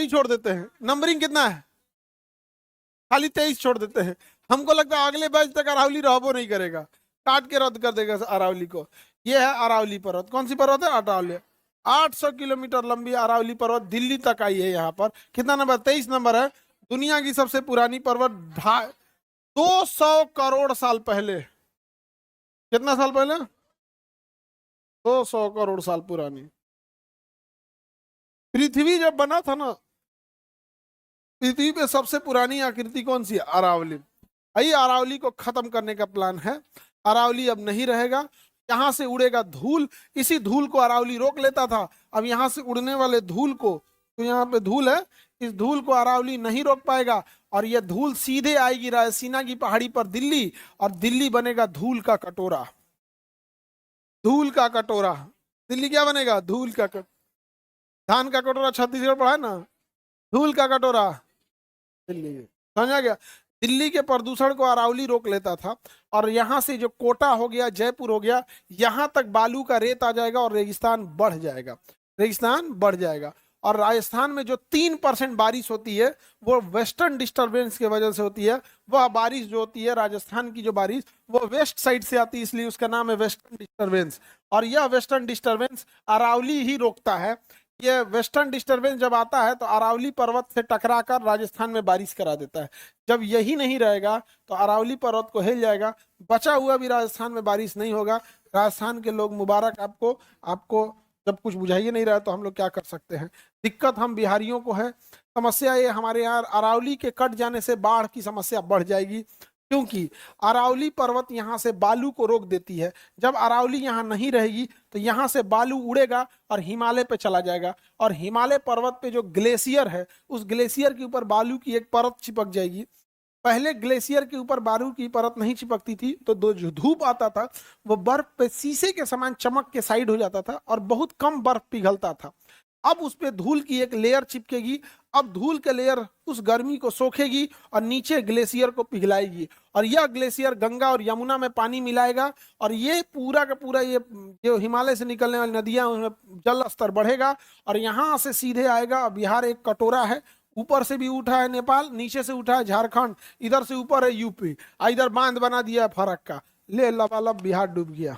छोड़ देते हैं। नंबरिंग कितना है? खाली 23 छोड़ देते हैं। हमको लगता है अगले बैच तक अरावली रहबो नहीं करेगा, काट के रद्द कर देगा अरावली को। ये है अरावली पर्वत। कौन सी पर्वत है? अरावली। 800 किलोमीटर लंबी अरावली पर्वत दिल्ली तक आई है। यहाँ पर कितना नंबर? 23 नंबर है। दुनिया की सबसे पुरानी पर्वत 200 करोड़ साल पहले। कितना साल पहले? 200 करोड़ साल पुरानी। पृथ्वी जब बना था ना, पृथ्वी पे सबसे पुरानी आकृति कौन सी है? अरावली। यही अरावली को खत्म करने का प्लान है। अरावली अब नहीं रहेगा, यहाँ से उड़ेगा धूल। इसी धूल को अरावली रोक लेता था। अब यहाँ से उड़ने वाले धूल को, तो यहाँ पे धूल है, इस धूल को अरावली नहीं रोक पाएगा और यह धूल सीधे आएगी रायसीना की पहाड़ी पर दिल्ली, और दिल्ली बनेगा धूल का कटोरा। धूल का कटोरा। दिल्ली क्या बनेगा? धूल का धान का कटोरा छत्तीसगढ़ पढ़ा है ना, धूल का कटोरा दिल्ली। समझा गया? दिल्ली के प्रदूषण को अरावली रोक लेता था, और यहाँ से जो कोटा हो गया, जयपुर हो गया, यहाँ तक बालू का रेत आ जाएगा और रेगिस्तान बढ़ जाएगा। रेगिस्तान बढ़ जाएगा। और राजस्थान में जो 3% बारिश होती है वो वेस्टर्न डिस्टरबेंस की वजह से होती है। वह बारिश जो होती है राजस्थान की, जो बारिश वो वेस्ट साइड से आती है, इसलिए उसका नाम है वेस्टर्न डिस्टरबेंस। और यह वेस्टर्न डिस्टरबेंस अरावली ही रोकता है। ये वेस्टर्न डिस्टरबेंस जब आता है तो अरावली पर्वत से टकराकर राजस्थान में बारिश करा देता है। जब यही नहीं रहेगा तो अरावली पर्वत को हिल जाएगा, बचा हुआ भी राजस्थान में बारिश नहीं होगा। राजस्थान के लोग मुबारक आपको। आपको जब कुछ बुझाइए नहीं रहा तो हम लोग क्या कर सकते हैं? दिक्कत हम बिहारियों को है। समस्या ये हमारे यहाँ अरावली के कट जाने से बाढ़ की समस्या बढ़ जाएगी, क्योंकि अरावली पर्वत यहाँ से बालू को रोक देती है। जब अरावली यहाँ नहीं रहेगी तो यहाँ से बालू उड़ेगा और हिमालय पे चला जाएगा, और हिमालय पर्वत पे जो ग्लेशियर है उस ग्लेशियर के ऊपर बालू की एक परत चिपक जाएगी। पहले ग्लेशियर के ऊपर बालू की परत नहीं चिपकती थी, तो जो धूप आता था वो बर्फ पे शीशे के समान चमक के साइड हो जाता था और बहुत कम बर्फ पिघलता था। अब उस पे धूल की एक लेयर चिपकेगी। अब धूल के लेयर उस गर्मी को सोखेगी और नीचे ग्लेशियर को पिघलाएगी, और यह ग्लेशियर गंगा और यमुना में पानी मिलाएगा, और ये पूरा का पूरा ये जो हिमालय से निकलने वाली नदियां उनमें जल स्तर बढ़ेगा, और यहाँ से सीधे आएगा। बिहार एक कटोरा है, ऊपर से भी उठा है नेपाल, नीचे से उठा है झारखंड, इधर से ऊपर है यूपी, इधर बांध बना दिया है फरक का। ले लबालब बिहार डूब गया।